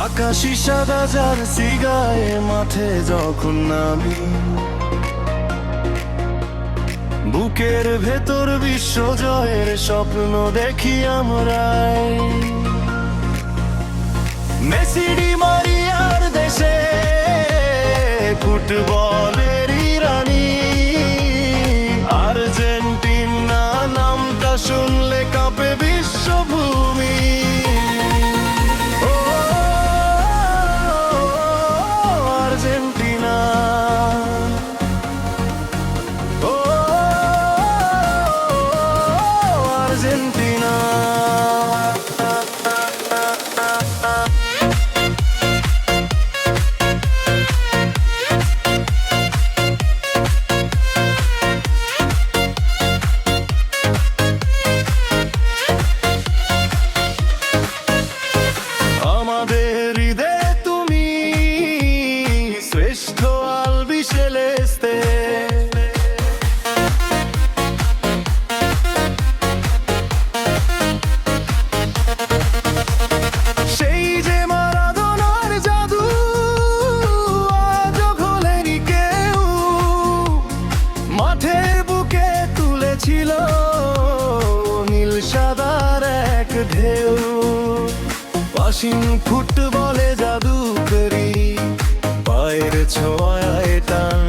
আকাশি সাদা জার্সি গায়ে মাঠে যখন নামি, বুকের ভেতর বিশ্ব জয়ের স্বপ্ন দেখি আমরাই। মেসি ডি মারিয়ার দেশে ফুটবলেরই রানী, আর্জেন্টিনা নামটা শুনলে কাঁপে বিশ্বভূমি। ও আর্জেন্টিনা, ও আর্জেন্টিনা। আমাদের হৃদয়ে তুমি শ্রেষ্ঠ আলবি সেলেস্তে, সেই যে মারাদোনার জাদু আজও ঘোলেনি কেউ, মাঠের বুকে তুলেছিল নীল সাদার এক ঢেউ। ওয়াশিং ফুটবলে জাদু করি, পায়ের ছোঁয়ায় টান,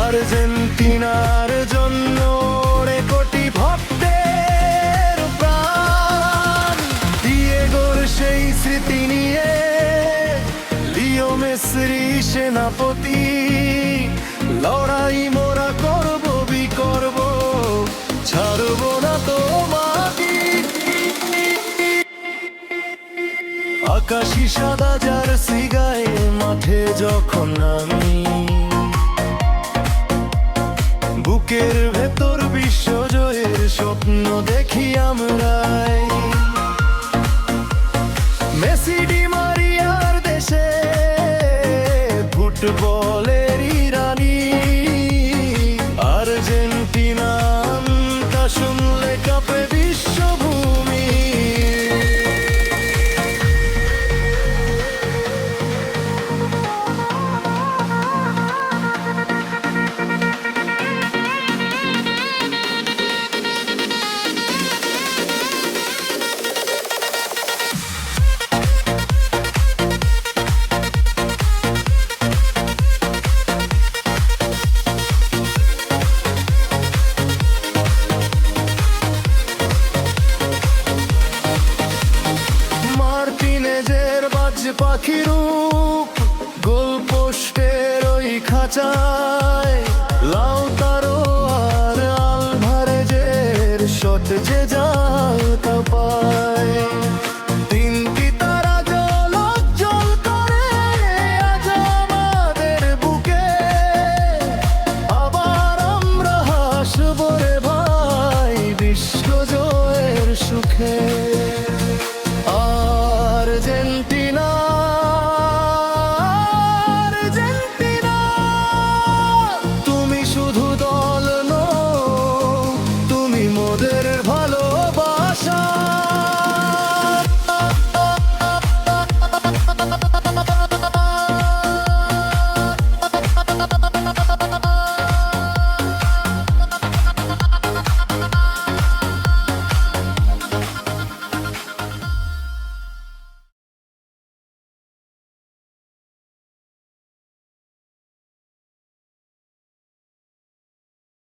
আর্জেন্টিনার জন্য ওরে কোটি ভক্তের প্রাণ। ডিয়েগোর সেই স্মৃতি নিয়ে লিও মেসি সেনাপতি, লড়াই মোরা করব বিকরব, ছাড়ব না তো মাটি। আকাশি সাদা জার্সি গায়ে মাঠে যখন নামি, বুকের ভেতর বিশ্ব জয়ের স্বপ্ন দেখি আমরাই। মেসি ডি মারিয়ার দেশে ফুটবলেরই রানী, আর্জেন্টিনা নামটা শুনলে কাঁপে বিশ্বভূমি। মার্টিনেজের বাজ পাখির রূপ গোল পোস্টের ওই খাঁচায়, লাউতারো আর আলভারেজের শট যে জাল কাঁপায়।